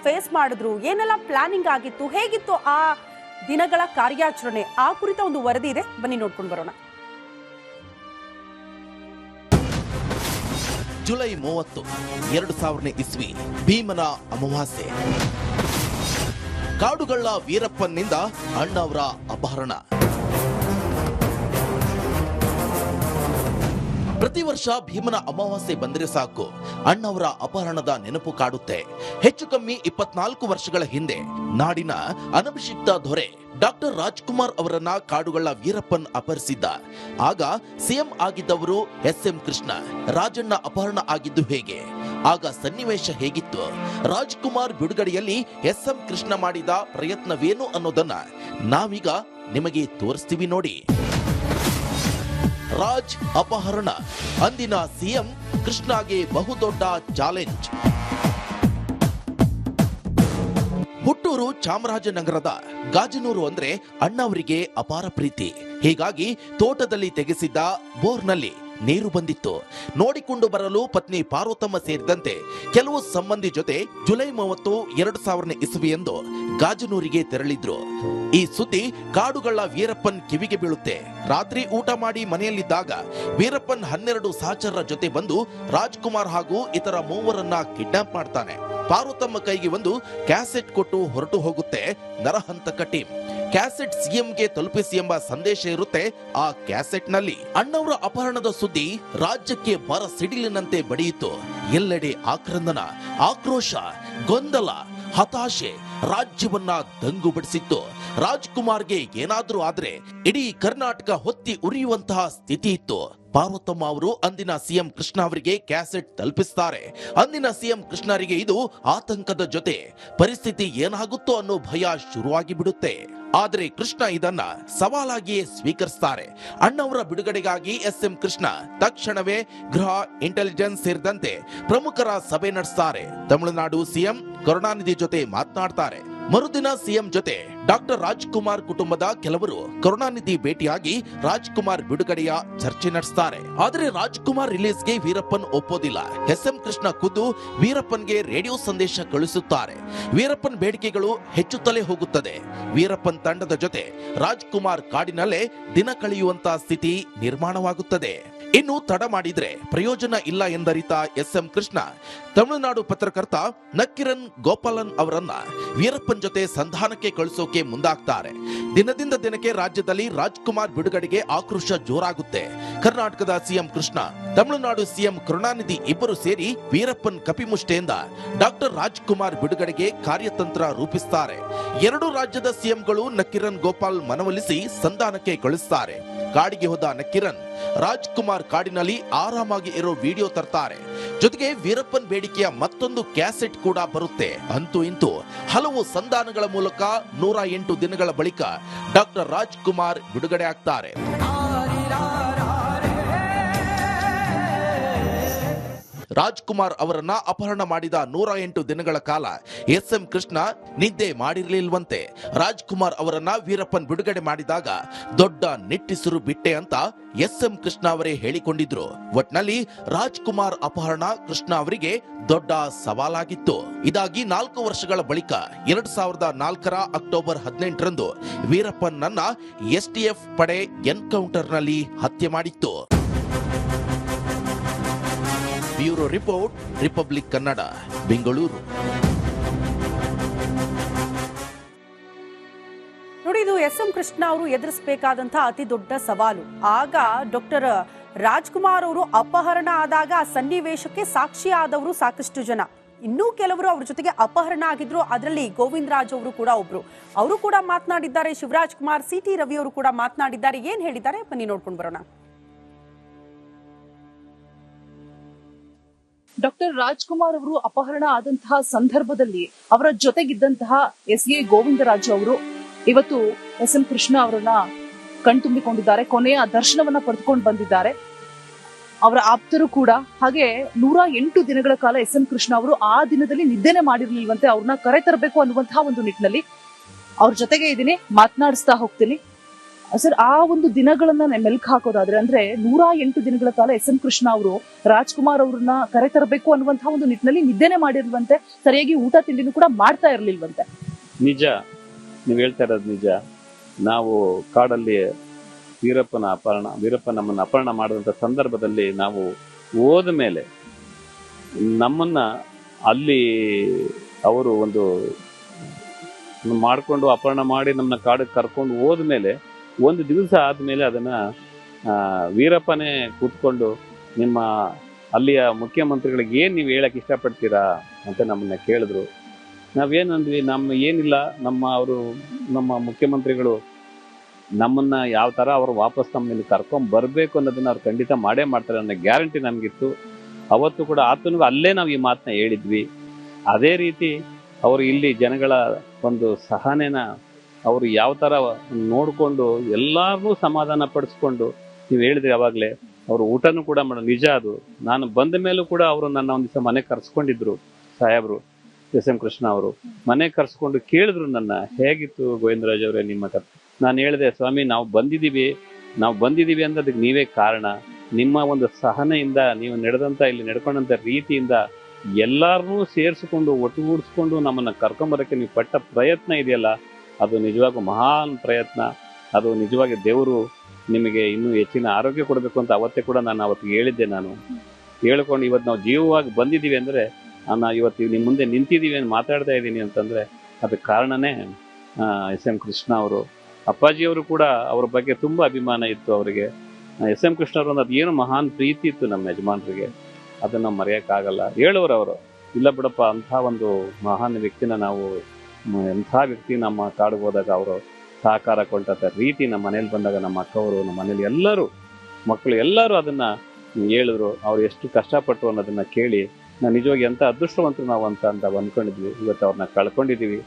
Face ಮಾಡಿದ್ರು, ಏನೆಲ್ಲ planning ಆಗಿತ್ತು, ಹೇಗಿತ್ತು ಆ ದಿನಗಳ ಕಾರ್ಯಾಚರಣೆ, ಆ ಕುರಿತ ಒಂದು ವರದಿ ಇದೆ, ಬನ್ನಿ ನೋಡ್ಕೊಂಡು ಬರೋಣ. ಜುಲೈ 30, 2000ನೇ ಇಸ್ವಿ, ಭೀಮನ ಅಮಾವಾಸ್ಯೆ. ಕಾಡುಗಳ್ಳ ವೀರಪ್ಪನ್ನಿಂದ ಅಣ್ಣವರ ಅಪಹರಣ. ಪ್ರತಿ ವರ್ಷ ಭೀಮನ ಅಮಾವಾಸ್ಯೆ ಬಂದರೆ ಸಾಕು, ಅಣ್ಣವರ ಅಪಹರಣದ ನೆನಪು ಕಾಡುತ್ತೆ. ಹೆಚ್ಚು ಕಮ್ಮಿ 24 ವರ್ಷಗಳ ಹಿಂದೆ ನಾಡಿನ ಅನಭಿಷಿಕ್ತ ದೊರೆ ಡಾಕ್ಟರ್ ರಾಜ್ಕುಮಾರ್ ಅವರನ್ನ ಕಾಡುಗಳ್ಳ ವೀರಪ್ಪನ್ ಅಪಹರಿಸಿದ್ದ. ಆಗ ಸಿಎಂ ಆಗಿದ್ದವರು ಎಸ್.ಎಂ. ಕೃಷ್ಣ. ರಾಜಣ್ಣ ಅಪಹರಣ ಆಗಿದ್ದು ಹೇಗೆ? ಆಗ ಸನ್ನಿವೇಶ ಹೇಗಿತ್ತು? ರಾಜ್ಕುಮಾರ್ ಬಿಡುಗಡೆಯಲ್ಲಿ ಎಸ್.ಎಂ. ಕೃಷ್ಣ ಮಾಡಿದ ಪ್ರಯತ್ನವೇನು ಅನ್ನೋದನ್ನ ನಾವೀಗ ನಿಮಗೆ ತೋರಿಸ್ತೀವಿ ನೋಡಿ. ರಾಜ್ ಅಪಹರಣ, ಅಂದಿನ ಸಿಎಂ ಕೃಷ್ಣಗೆ ಬಹುದೊಡ್ಡ ಚಾಲೆಂಜ್. ಹುಟ್ಟೂರು ಚಾಮರಾಜನಗರದ ಗಾಜನೂರು ಅಂದ್ರೆ ಅಣ್ಣವರಿಗೆ ಅಪಾರ ಪ್ರೀತಿ. ಹೀಗಾಗಿ ತೋಟದಲ್ಲಿ ತೆಗೆಸಿದ್ದ ಬೋರ್ನಲ್ಲಿ ನೀರು ಬಂದಿತ್ತು. ನೋಡಿಕೊಂಡು ಬರಲು ಪತ್ನಿ ಪಾರ್ವತಮ್ಮ ಸೇರಿದಂತೆ ಕೆಲವು ಸಂಬಂಧಿ ಜೊತೆ ಜುಲೈ 30, 2000ನೇ ಇಸವಿಯಂದು ಗಾಜನೂರಿಗೆ ತೆರಳಿದ್ರು. ಈ ಸುದ್ದಿ ಕಾಡುಗಳ್ಳ ವೀರಪ್ಪನ್ ಕಿವಿಗೆ ಬೀಳುತ್ತೆ. ರಾತ್ರಿ ಊಟ ಮಾಡಿ ಮನೆಯಲ್ಲಿದ್ದಾಗ ವೀರಪ್ಪನ್ 12 ಸಹಚರರ ಜೊತೆ ಬಂದು ರಾಜ್ಕುಮಾರ್ ಹಾಗೂ ಇತರ 3ರನ್ನ ಕಿಡ್ನಾಪ್ ಮಾಡ್ತಾನೆ. ಪಾರ್ವತಮ್ಮ ಕೈಗೆ ಒಂದು ಕ್ಯಾಸೆಟ್ ಕೊಟ್ಟು ಹೊರಟು ಹೋಗುತ್ತೆ ನರಹಂತಕ ಟೀಮ್. ಕ್ಯಾಸೆಟ್ ಸಿಎಂಗೆ ತಲುಪಿಸಿ ಎಂಬ ಸಂದೇಶ ಇರುತ್ತೆ ಆ ಕ್ಯಾಸೆಟ್ ನಲ್ಲಿ. ಅಣ್ಣವರ ಅಪಹರಣದ ಸುದ್ದಿ ರಾಜ್ಯಕ್ಕೆ ಬರ ಸಿಡಿಲಿನಂತೆ ಬಡಿಯಿತು. ಎಲ್ಲೆಡೆ ಆಕ್ರಂದನ, ಆಕ್ರೋಶ, ಗೊಂದಲ, ಹತಾಶೆ ರಾಜ್ಯವನ್ನ ದಂಗುಬಡಿಸಿತ್ತು. ರಾಜ್ಕುಮಾರ್ಗೆ ಏನಾದ್ರೂ ಆದ್ರೆ ಇಡೀ ಕರ್ನಾಟಕ ಹೊತ್ತಿ ಉರಿಯುವಂತಹ ಸ್ಥಿತಿ ಇತ್ತು. ಪಾರ್ವತಮ್ಮ ಅವರು ಅಂದಿನ ಸಿಎಂ ಕೃಷ್ಣ ಅವರಿಗೆ ಕ್ಯಾಸೆಟ್ ತಲುಪಿಸ್ತಾರೆ. ಅಂದಿನ ಸಿಎಂ ಕೃಷ್ಣರಿಗೆ ಇದು ಆತಂಕದ ಜೊತೆ ಪರಿಸ್ಥಿತಿ ಏನಾಗುತ್ತೋ ಅನ್ನೋ ಭಯ ಶುರುವಾಗಿ ಬಿಡುತ್ತೆ. ಆದ್ರೆ ಕೃಷ್ಣ ಇದನ್ನ ಸವಾಲಾಗಿಯೇ ಸ್ವೀಕರಿಸ್ತಾರೆ. ಅಣ್ಣವರ ಬಿಡುಗಡೆಗಾಗಿ ಎಸ್.ಎಂ. ಕೃಷ್ಣ ತಕ್ಷಣವೇ ಗೃಹ, ಇಂಟೆಲಿಜೆನ್ಸ್ ಸೇರಿದಂತೆ ಪ್ರಮುಖರ ಸಭೆ ನಡೆಸ್ತಾರೆ. ತಮಿಳುನಾಡು ಸಿಎಂ ಕರುಣಾನಿಧಿ ಜೊತೆ ಮಾತನಾಡ್ತಾರೆ. ಮರುದಿನ ಸಿಎಂ ಜೊತೆ ಡಾಕ್ಟರ್ ರಾಜ್ಕುಮಾರ್ ಕುಟುಂಬದ ಕೆಲವರು ಕರುಣಾನಿಧಿ ಭೇಟಿಯಾಗಿ ರಾಜ್ಕುಮಾರ್ ಬಿಡುಗಡೆಯ ಚರ್ಚೆ ನಡೆಸ್ತಾರೆ. ಆದರೆ ರಾಜ್ಕುಮಾರ್ ರಿಲೀಸ್ಗೆ ವೀರಪ್ಪನ್ ಒಪ್ಪೋದಿಲ್ಲ. ಎಸ್.ಎಂ. ಕೃಷ್ಣ ಖುದ್ದು ವೀರಪ್ಪನ್ಗೆ ರೇಡಿಯೋ ಸಂದೇಶ ಕಳುಹಿಸುತ್ತಾರೆ. ವೀರಪ್ಪನ್ ಬೇಡಿಕೆಗಳು ಹೆಚ್ಚುತ್ತಲೇ ಹೋಗುತ್ತದೆ. ವೀರಪ್ಪನ್ ತಂಡದ ಜೊತೆ ರಾಜ್ಕುಮಾರ್ ಕಾಡಿನಲ್ಲೇ ದಿನ ಕಳೆಯುವಂತ ಸ್ಥಿತಿ ನಿರ್ಮಾಣವಾಗುತ್ತದೆ. ಇನ್ನು ತಡ ಮಾಡಿದ್ರೆ ಪ್ರಯೋಜನ ಇಲ್ಲ ಎಂದರಿತ ಎಸ್.ಎಂ. ಕೃಷ್ಣ ತಮಿಳುನಾಡು ಪತ್ರಕರ್ತ ನಕ್ಕಿರನ್ ಗೋಪಾಲನ್ ಅವರನ್ನ ವೀರಪ್ಪನ್ ಜೊತೆ ಸಂಧಾನಕ್ಕೆ ಕಳಿಸೋಕೆ ಮುಂದಾಗ್ತಾರೆ. ದಿನದಿಂದ ದಿನಕ್ಕೆ ರಾಜ್ಯದಲ್ಲಿ ರಾಜ್ಕುಮಾರ್ ಬಿಡುಗಡೆಗೆ ಆಕ್ರೋಶ ಜೋರಾಗುತ್ತೆ. ಕರ್ನಾಟಕದ ಸಿಎಂ ಕೃಷ್ಣ, ತಮಿಳುನಾಡು ಸಿಎಂ ಕರುಣಾನಿಧಿ ಇಬ್ಬರು ಸೇರಿ ವೀರಪ್ಪನ್ ಕಪಿಮುಷ್ಟಿಯಿಂದ ಡಾಕ್ಟರ್ ರಾಜ್ಕುಮಾರ್ ಬಿಡುಗಡೆಗೆ ಕಾರ್ಯತಂತ್ರ ರೂಪಿಸುತ್ತಾರೆ. 2 ರಾಜ್ಯದ ಸಿಎಂಗಳು ನಕ್ಕಿರನ್ ಗೋಪಾಲ್ ಮನವೊಲಿಸಿ ಸಂಧಾನಕ್ಕೆ ಕಳಿಸುತ್ತಾರೆ. ಕಾಡಿಗೆ ಹೋದ ನಕ್ಕಿರನ್ ರಾಜ್ಕುಮಾರ್ ಕಾಡಿನಲ್ಲಿ ಆರಾಮಾಗಿ ಇರೋ ವಿಡಿಯೋ ತರ್ತಾರೆ. ಜೊತೆಗೆ ವೀರಪ್ಪನ್ ಬೇಡಿಕೆಯ ಮತ್ತೊಂದು ಕ್ಯಾಸೆಟ್ ಕೂಡ ಬರುತ್ತೆ. ಅಂತೂ ಇಂತೂ ಹಲವು ಸಂಧಾನಗಳ ಮೂಲಕ 108 ದಿನಗಳ ಬಳಿಕ ಡಾಕ್ಟರ್ ರಾಜ್ಕುಮಾರ್ ಬಿಡುಗಡೆ ಆಗ್ತಾರೆ. ರಾಜ್ಕುಮಾರ್ ಅವರನ್ನ ಅಪಹರಣ ಮಾಡಿದ 108 ದಿನಗಳ ಕಾಲ ಎಸ್.ಎಂ. ಕೃಷ್ಣ ನಿದ್ದೆ ಮಾಡಿರಲಿಲ್ವಂತೆ. ರಾಜ್ಕುಮಾರ್ ಅವರನ್ನ ವೀರಪ್ಪನ್ ಬಿಡುಗಡೆ ಮಾಡಿದಾಗ ದೊಡ್ಡ ನಿಟ್ಟಿಸಿರು ಬಿಟ್ಟೆ ಅಂತ ಎಸ್.ಎಂ. ಕೃಷ್ಣ ಅವರೇ ಹೇಳಿಕೊಂಡಿದ್ರು. ಒಟ್ನಲ್ಲಿ ರಾಜ್ಕುಮಾರ್ ಅಪಹರಣ ಕೃಷ್ಣ ಅವರಿಗೆ ದೊಡ್ಡ ಸವಾಲಾಗಿತ್ತು. ಇದಾಗಿ 4 ವರ್ಷಗಳ ಬಳಿಕ 2004ರ ಅಕ್ಟೋಬರ್ 18ರಂದು ವೀರಪ್ಪನ್ನನ್ನ ಎಸ್ಟಿಎಫ್ ಪಡೆ ಎನ್ಕೌಂಟರ್ ನಲ್ಲಿ ಹತ್ಯೆ ಮಾಡಿತ್ತು. Bureau report, republic Kannada, Bengaluru. ನೋಡಿ, ಇದು ಎಸ್.ಎಂ. ಕೃಷ್ಣ ಅವರು ಎದುರಿಸಬೇಕಾದಂತಹ ಅತಿ ದೊಡ್ಡ ಸವಾಲು. ಆಗ ಡಾಕ್ಟರ್ ರಾಜ್ಕುಮಾರ್ ಅವರು ಅಪಹರಣ ಆದಾಗ ಆ ಸನ್ನಿವೇಶಕ್ಕೆ ಸಾಕ್ಷಿಯಾದವರು ಸಾಕಷ್ಟು ಜನ. ಇನ್ನೂ ಕೆಲವರು ಅವ್ರ ಜೊತೆಗೆ ಅಪಹರಣ ಆಗಿದ್ರು. ಅದರಲ್ಲಿ ಗೋವಿಂದ ರಾಜ್ ಅವರು ಕೂಡ ಒಬ್ರು. ಅವರು ಕೂಡ ಮಾತನಾಡಿದ್ದಾರೆ. ಶಿವರಾಜ್ ಕುಮಾರ್, ಸಿ.ಟಿ. ರವಿ ಅವರು ಕೂಡ ಮಾತನಾಡಿದ್ದಾರೆ. ಏನ್ ಹೇಳಿದ್ದಾರೆ ಬನ್ನಿ ನೋಡ್ಕೊಂಡು ಬರೋಣ. ಡಾಕ್ಟರ್ ರಾಜ್ಕುಮಾರ್ ಅವರು ಅಪಹರಣ ಆದಂತಹ ಸಂದರ್ಭದಲ್ಲಿ ಅವರ ಜೊತೆಗಿದ್ದಂತಹ ಎಸ್.ಎ. ಗೋವಿಂದರಾಜು ಅವರು ಇವತ್ತು ಎಸ್.ಎಂ. ಕೃಷ್ಣ ಅವರನ್ನ ಕಣ್ತುಂಬಿಕೊಂಡಿದ್ದಾರೆ. ಕೊನೆಯ ದರ್ಶನವನ್ನ ಪಡೆದುಕೊಂಡು ಬಂದಿದ್ದಾರೆ. ಅವರ ಆಪ್ತರು ಕೂಡ ಹಾಗೆ 108 ದಿನಗಳ ಕಾಲ ಎಸ್.ಎಂ. ಕೃಷ್ಣ ಅವರು ಆ ದಿನದಲ್ಲಿ ನಿದ್ದೆನೆ ಮಾಡಿರ್ಲಿಲ್ವಂತೆ. ಅವ್ರನ್ನ ಕರೆ ತರಬೇಕು ಅನ್ನುವಂತಹ ಒಂದು ನಿಟ್ಟಿನಲ್ಲಿ ಅವ್ರ ಜೊತೆಗೆ ಇದೀನಿ, ಮಾತನಾಡಿಸ್ತಾ ಹೋಗ್ತೀನಿ. ಸರ್, ಆ ಒಂದು ದಿನಗಳನ್ನ ಮೆಲ್ಕ್ ಹಾಕೋದಾದ್ರೆ ಅಂದ್ರೆ 108 ದಿನಗಳ ಕಾಲ ಎಸ್.ಎಂ. ಕೃಷ್ಣ ಅವರು ರಾಜ್ಕುಮಾರ್ ಅವ್ರನ್ನ ಕರೆತರಬೇಕು ಅನ್ನುವಂತಹ ಒಂದು ನಿಟ್ಟಿನಲ್ಲಿ ನಿದ್ದೆನೆ ಮಾಡಿರ್ವಂತೆ, ಸರಿಯಾಗಿ ಊಟ ತಿಂಡಿನೂ ಕೂಡ ಮಾಡ್ತಾ ಇರ್ಲಿಲ್ವಂತೆ. ನಿಜ, ನೀವು ಹೇಳ್ತಾ ಇರೋದು ನಿಜ. ನಾವು ಕಾಡಲ್ಲಿ ವೀರಪ್ಪ ನಮ್ಮನ್ನು ಅಪಹರಣ ಮಾಡಿದಂಥ ಸಂದರ್ಭದಲ್ಲಿ ನಾವು ಹೋದ ಮೇಲೆ ನಮ್ಮನ್ನ ಅಲ್ಲಿ ಅವರು ಒಂದು ಮಾಡಿಕೊಂಡು ಅಪಹರಣ ಮಾಡಿ ನಮ್ಮನ್ನ ಕಾಡಿಗೆ ಕರ್ಕೊಂಡು ಹೋದ್ಮೇಲೆ ಒಂದು ದಿವಸ ಆದಮೇಲೆ ಅದನ್ನ ವೀರಪ್ಪನೇ ಕೂತ್ಕೊಂಡು ನಿಮ್ಮ ಅಲ್ಲಿಯ ಮುಖ್ಯಮಂತ್ರಿಗಳಿಗೆ ಏನು ನೀವು ಹೇಳಕ್ಕೆ ಇಷ್ಟಪಡ್ತೀರಾ ಅಂತ ನಮ್ಮನ್ನ ಕೇಳಿದ್ರು. ನಾವೇನಂದ್ವಿ, ಏನಿಲ್ಲ, ನಮ್ಮ ಮುಖ್ಯಮಂತ್ರಿಗಳು ನಮ್ಮನ್ನ ಯಾವ ಥರ ಅವರು ವಾಪಸ್ ನಮ್ಮಲ್ಲಿ ಕರ್ಕೊಂಡು ಬರಬೇಕು ಅನ್ನೋದನ್ನ ಅವ್ರು ಖಂಡಿತ ಮಾಡೇ ಮಾಡ್ತಾರೆ ಅನ್ನೋ ಗ್ಯಾರಂಟಿ ನಮಗಿತ್ತು. ಅವತ್ತು ಕೂಡ ಆತನಿಗೂ ಅಲ್ಲೇ ನಾವು ಈ ಮಾತನ್ನ ಹೇಳಿದ್ವಿ. ಅದೇ ರೀತಿ ಅವರು ಇಲ್ಲಿ ಜನಗಳ ಒಂದು ಸಹನೆನ ಅವರು ಯಾವ ಥರ ನೋಡಿಕೊಂಡು ಎಲ್ಲರನ್ನೂ ಸಮಾಧಾನ ಪಡಿಸ್ಕೊಂಡು, ನೀವು ಹೇಳಿದ್ರಿ ಅವಾಗಲೇ, ಅವರು ಊಟನೂ ಕೂಡ ಮಾಡೋ ನಿಜ. ಅದು ನಾನು ಬಂದ ಮೇಲೂ ಕೂಡ ಅವರು ನನ್ನ ಒಂದು ದಿವಸ ಮನೆ ಕರ್ಸ್ಕೊಂಡಿದ್ರು ಸಾಹೇಬರು, ಎಸ್.ಎಂ. ಕೃಷ್ಣ ಅವರು ಮನೆ ಕರ್ಸ್ಕೊಂಡು ಕೇಳಿದ್ರು ನನ್ನ, ಹೇಗಿತ್ತು ಗೋವಿಂದರಾಜ್ ಅವರೇ ನಿಮ್ಮ ಕಥೆ? ನಾನು ಹೇಳಿದೆ, ಸ್ವಾಮಿ ನಾವು ಬಂದಿದ್ದೀವಿ ಅಂದ್ರೆ ಅದಕ್ಕೆ ನೀವೇ ಕಾರಣ. ನಿಮ್ಮ ಒಂದು ಸಹನೆಯಿಂದ, ನೀವು ಇಲ್ಲಿ ನಡ್ಕೊಂಡಂಥ ರೀತಿಯಿಂದ ಎಲ್ಲರನ್ನೂ ಸೇರಿಸ್ಕೊಂಡು ಒಟ್ಟುಗೂಡಿಸ್ಕೊಂಡು ನಮ್ಮನ್ನು ಕರ್ಕೊಂಬರೋಕ್ಕೆ ನೀವು ಪಟ್ಟ ಪ್ರಯತ್ನ ಇದೆಯಲ್ಲ, ಅದು ನಿಜವಾಗೂ ಮಹಾನ್ ಪ್ರಯತ್ನ. ಅದು ನಿಜವಾಗಿ ದೇವರು ನಿಮಗೆ ಇನ್ನೂ ಹೆಚ್ಚಿನ ಆರೋಗ್ಯ ಕೊಡಬೇಕು ಅಂತ ಅವತ್ತೇ ಕೂಡ ನಾನು ಅವತ್ತಿಗೆ ಹೇಳಿದ್ದೆ. ನಾನು ಹೇಳ್ಕೊಂಡು ಇವತ್ತು ನಾವು ಜೀವವಾಗಿ ಬಂದಿದ್ದೀವಿ ಅಂದರೆ, ನಾನು ಇವತ್ತು ನಿಮ್ಮ ಮುಂದೆ ನಿಂತಿದ್ದೀವಿ ಅಂತ ಮಾತಾಡ್ತಾ ಇದ್ದೀನಿ ಅಂತಂದರೆ ಅದಕ್ಕೆ ಕಾರಣನೇ ಎಸ್.ಎಂ. ಕೃಷ್ಣ ಅವರು. ಅಪ್ಪಾಜಿಯವರು ಕೂಡ ಅವ್ರ ಬಗ್ಗೆ ತುಂಬ ಅಭಿಮಾನ ಇತ್ತು ಅವರಿಗೆ. ಎಸ್.ಎಂ. ಕೃಷ್ಣ ಅವರು ಅದು ಏನು ಮಹಾನ್ ಪ್ರೀತಿ ಇತ್ತು ನಮ್ಮ ಯಜಮಾನರಿಗೆ, ಅದನ್ನು ಮರೆಯೋಕ್ಕಾಗಲ್ಲ. ಹೇಳೋರು ಅವರು, ಇಲ್ಲ ಬಿಡಪ್ಪ, ಅಂಥ ಒಂದು ಮಹಾನ್ ವ್ಯಕ್ತಿನ ನಾವು, ಎಂಥ ವ್ಯಕ್ತಿ ನಮ್ಮ ಕಾಡಿಗೆ ಹೋದಾಗ ಅವರು ಸಹಕಾರ ಕೊಟ್ಟಂಥ ರೀತಿ, ನಮ್ಮ ಮನೇಲಿ ಬಂದಾಗ ನಮ್ಮ ಅಕ್ಕವರು, ನಮ್ಮ ಮನೇಲಿ ಎಲ್ಲರೂ ಮಕ್ಕಳು ಎಲ್ಲರೂ ಅದನ್ನು ಹೇಳಿದ್ರು. ಅವ್ರು ಎಷ್ಟು ಕಷ್ಟಪಟ್ಟರು ಅನ್ನೋದನ್ನು ಕೇಳಿ ನಾವು ನಿಜವಾಗಿ ಎಂಥ ಅದೃಷ್ಟವಂತರು ನಾವು ಅಂತ ಅಂದ್ಕೊಂಡಿದ್ವಿ. ಇವತ್ತು ಅವ್ರನ್ನ ಕಳ್ಕೊಂಡಿದ್ದೀವಿ,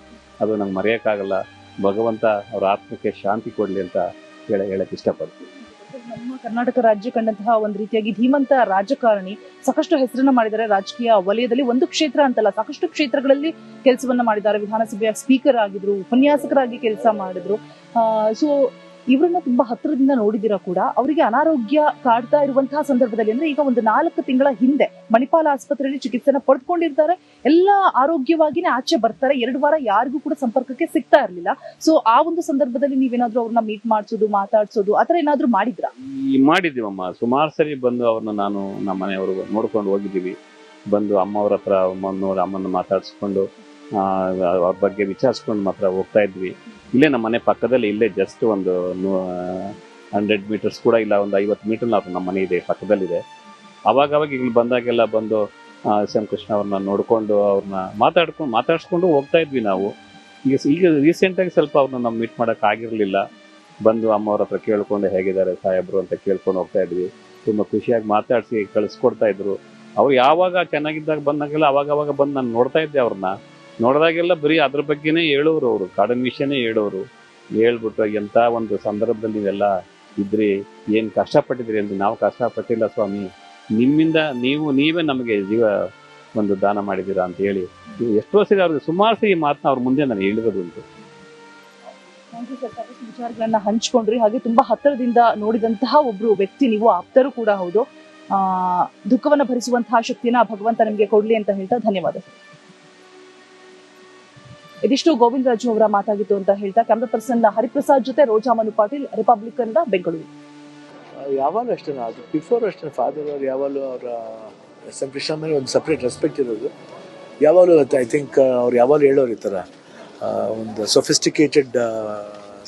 ಅದು ನಂಗೆ ಮರೆಯೋಕ್ಕಾಗಲ್ಲ. ಭಗವಂತ ಅವ್ರ ಆತ್ಮಕ್ಕೆ ಶಾಂತಿ ಕೊಡಲಿ ಅಂತ ಹೇಳಕ್ಕೆ ಇಷ್ಟಪಡ್ತೀವಿ. ನಮ್ಮ ಕರ್ನಾಟಕ ರಾಜ್ಯ ಕಂಡಂತಹ ಒಂದು ರೀತಿಯಾಗಿ ಧೀಮಂತ ರಾಜಕಾರಣಿ, ಸಾಕಷ್ಟು ಹೆಸರನ್ನ ಮಾಡಿದ್ದಾರೆ ರಾಜಕೀಯ ವಲಯದಲ್ಲಿ. ಒಂದು ಕ್ಷೇತ್ರ ಅಂತಲ್ಲ, ಸಾಕಷ್ಟು ಕ್ಷೇತ್ರಗಳಲ್ಲಿ ಕೆಲಸವನ್ನ ಮಾಡಿದ್ದಾರೆ. ವಿಧಾನಸಭೆಯ ಸ್ಪೀಕರ್ ಆಗಿದ್ರು, ಉಪನ್ಯಾಸಕರಾಗಿ ಕೆಲಸ ಮಾಡಿದ್ರು. ಸೊ ಇವರನ್ನ ತುಂಬಾ ಹತ್ತಿರದಿಂದ ನೋಡಿದಿರಾ ಕೂಡ. ಅವರಿಗೆ ಅನಾರೋಗ್ಯ ಕಾಡ್ತಾ ಇರುವಂತಹ ಸಂದರ್ಭದಲ್ಲಿ, ಅಂದ್ರೆ ಈಗ ಒಂದು 4 ತಿಂಗಳ ಹಿಂದೆ ಮಣಿಪಾಲ ಆಸ್ಪತ್ರೆಯಲ್ಲಿ ಚಿಕಿತ್ಸೆನ ಪಡೆದುಕೊಂಡಿರ್ತಾರೆ. ಎಲ್ಲ ಆರೋಗ್ಯವಾಗಿನೇ ಆಚೆ ಬರ್ತಾರೆ. 2 ವಾರ ಯಾರಿಗೂ ಕೂಡ ಸಂಪರ್ಕಕ್ಕೆ ಸಿಗ್ತಾ ಇರ್ಲಿಲ್ಲ. ಸೊ ಆ ಒಂದು ಸಂದರ್ಭದಲ್ಲಿ ನೀವೇನಾದ್ರೂ ಅವ್ರನ್ನ ಮೀಟ್ ಮಾಡಿಸೋದು, ಮಾತಾಡ್ಸೋದು, ಆತರ ಏನಾದ್ರೂ ಮಾಡಿದ್ರಾ? ಮಾಡಿದ್ದೀವಮ್ಮ, ಸುಮಾರು ಸರಿ ಬಂದು ಅವ್ರನ್ನ ನಾನು ನಮ್ಮ ಮನೆಯವರು ನೋಡ್ಕೊಂಡು ಹೋಗಿದ್ದೀವಿ. ಬಂದು ಅಮ್ಮವ್ರ ಹತ್ರ ಅಮ್ಮನ ಮಾತಾಡಿಸ್ಕೊಂಡು ಅವ್ರ ಬಗ್ಗೆ ವಿಚಾರಿಸ್ಕೊಂಡು ಮಾತ್ರ ಹೋಗ್ತಾ ಇದ್ವಿ. ಇಲ್ಲೇ ನಮ್ಮ ಮನೆ ಪಕ್ಕದಲ್ಲಿ, ಇಲ್ಲೇ ಜಸ್ಟ್ ಒಂದು 100 ಮೀಟರ್ಸ್ ಕೂಡ ಇಲ್ಲ, ಒಂದು 50 ಮೀಟರ್ ನಮ್ಮ ಮನೆ ಇದೆ, ಪಕ್ಕದಲ್ಲಿದೆ. ಅವಾಗ ಇಲ್ಲಿ ಬಂದಾಗೆಲ್ಲ ಬಂದು ಎಸ್.ಎಂ. ಕೃಷ್ಣ ಅವ್ರನ್ನ ನೋಡ್ಕೊಂಡು ಅವ್ರನ್ನ ಮಾತಾಡ್ಸ್ಕೊಂಡು ಹೋಗ್ತಾ ಇದ್ವಿ ನಾವು. ಈಗ ರೀಸೆಂಟಾಗಿ ಸ್ವಲ್ಪ ಅವ್ರನ್ನ ನಾವು ಮೀಟ್ ಮಾಡೋಕ್ಕಾಗಿರಲಿಲ್ಲ. ಬಂದು ಅಮ್ಮವ್ರ ಹತ್ರ ಕೇಳ್ಕೊಂಡು ಹೇಗಿದ್ದಾರೆ ಸಾಹೇಬರು ಅಂತ ಕೇಳ್ಕೊಂಡು ಹೋಗ್ತಾ ಇದ್ವಿ. ತುಂಬ ಖುಷಿಯಾಗಿ ಮಾತಾಡಿಸಿ ಕಳಿಸ್ಕೊಡ್ತಾ ಇದ್ರು. ಅವ್ರು ಯಾವಾಗ ಚೆನ್ನಾಗಿದ್ದಾಗ ಬಂದಾಗೆಲ್ಲ ಅವಾಗ ಬಂದು ನಾನು ನೋಡ್ತಾ ಇದ್ದೆ. ಅವ್ರನ್ನ ನೋಡಿದಾಗೆಲ್ಲ ಬರೀ ಅದ್ರ ಬಗ್ಗೆನೇ ಹೇಳೋರು, ಅವರು ಕಾಡಿನ ವಿಷಯನೇ ಹೇಳೋರು. ಹೇಳ್ಬಿಟ್ಟು ಎಂಥ ಒಂದು ಸಂದರ್ಭದಲ್ಲಿ ನೀವೆಲ್ಲ ಇದ್ರಿ, ಏನು ಕಷ್ಟಪಟ್ಟಿದ್ರಿ ಅಂತ. ನಾವು ಕಷ್ಟಪಟ್ಟಿಲ್ಲ ಸ್ವಾಮಿ, ನಿಮ್ಮಿಂದ ನೀವೇ ನಮಗೆ ಜೀವ ಒಂದು ದಾನ ಮಾಡಿದ್ದೀರಾ ಅಂತ ಹೇಳಿ ಎಷ್ಟೋ ಸರಿ ಅವ್ರಿಗೆ ಸುಮಾರು ಸರಿ ಮಾತನ್ನ ಅವ್ರ ಮುಂದೆ ನಾನು ಹೇಳಿರೋದು ಉಂಟು. ವಿಚಾರಗಳನ್ನ ಹಂಚ್ಕೊಂಡ್ರಿ. ಹಾಗೆ ತುಂಬಾ ಹತ್ತಿರದಿಂದ ನೋಡಿದಂತಹ ಒಬ್ರು ವ್ಯಕ್ತಿ ನೀವು, ಆಪ್ತರು ಕೂಡ ಹೌದು. ದುಃಖವನ್ನ ಭರಿಸುವಂತಹ ಶಕ್ತಿನ ಭಗವಂತ ನಿಮಗೆ ಕೊಡ್ಲಿ ಅಂತ ಹೇಳ್ತಾ ಧನ್ಯವಾದ. ಇದಿಷ್ಟು ಗೋವಿಂದರಾಜು ಅವರ ಮಾತಾಗಿತ್ತು ಅಂತ ಹೇಳ್ತಾ ಕ್ಯಾಮ್ರಾ ಪರ್ಸನ್ ಹರಿಪ್ರಸಾದ್ ಜೊತೆ ರೋಜಾ ಮನು ಪಾಟೀಲ್, ರಿಪಬ್ಲಿಕನ್ ಬೆಂಗಳೂರು. ಯಾವಾಗಲೂ ಅಷ್ಟೇ, ಅದು ಬಿಫೋರ್ ಅಷ್ಟೇ ಫಾದರ್ ಅವ್ರು ಯಾವಾಗಲೂ ಅವರ ಎಸ್.ಎಂ. ಕೃಷ್ಣ ಮೇಲೆ ಒಂದು ಸಪ್ರೇಟ್ ರೆಸ್ಪೆಕ್ಟ್ ಇರೋದು. ಯಾವಾಗಲೂ ಐ ಥಿಂಕ್ ಅವ್ರು ಯಾವಾಗಲೂ ಹೇಳೋರು ಈ ಥರ, ಒಂದು ಸೊಫಿಸ್ಟಿಕೇಟೆಡ್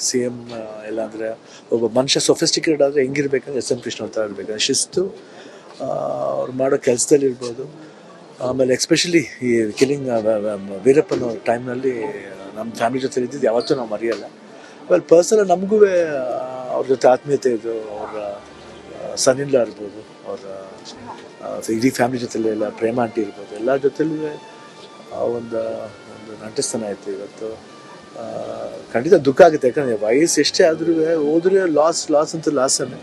CM ಇಲ್ಲ ಅಂದರೆ ಒಬ್ಬ ಮನುಷ್ಯ ಸೊಫಿಸ್ಟಿಕೇಟೆಡ್ ಆದರೆ ಹೆಂಗಿರ್ಬೇಕಂದ್ರೆ ಎಸ್.ಎಂ. ಕೃಷ್ಣ ಅವ್ರ ಥರ ಇರಬೇಕು. ಶಿಸ್ತು ಅವ್ರು ಮಾಡೋ ಕೆಲಸದಲ್ಲಿ ಇರ್ಬೋದು. ಆಮೇಲೆ ಎಸ್ಪೆಷಲಿ ಈ ಕಿಲಿಂಗ್ ವೀರಪ್ಪನ ಟೈಮ್ನಲ್ಲಿ ನಮ್ಮ ಫ್ಯಾಮಿಲಿ ಜೊತೆ ಇದ್ದಿದ್ದು ಯಾವತ್ತೂ ನಾವು ಮರೆಯಲ್ಲ. ಆಮೇಲೆ ಪರ್ಸನಲ್ ನಮಗೂ ಅವ್ರ ಜೊತೆ ಆತ್ಮೀಯತೆ ಇದು. ಅವರ ಸನ್ನಿಲ್ಲ ಇರ್ಬೋದು, ಅವರ ಇಡೀ ಫ್ಯಾಮಿಲಿ ಜೊತೆಲೆಲ್ಲ ಪ್ರೇಮ ಆಂಟಿ ಇರ್ಬೋದು, ಎಲ್ಲ ಜೊತೆಲೂ ಒಂದು ನಂಟಸ್ತನ ಆಯಿತು. ಇವತ್ತು ಖಂಡಿತ ದುಃಖ ಆಗುತ್ತೆ, ಯಾಕಂದರೆ ವಯಸ್ಸು ಎಷ್ಟೇ ಆದ್ರೂ ಹೋದ್ರೆ ಲಾಸ್ ಅಂತೂ ಲಾಸನ್ನೇ.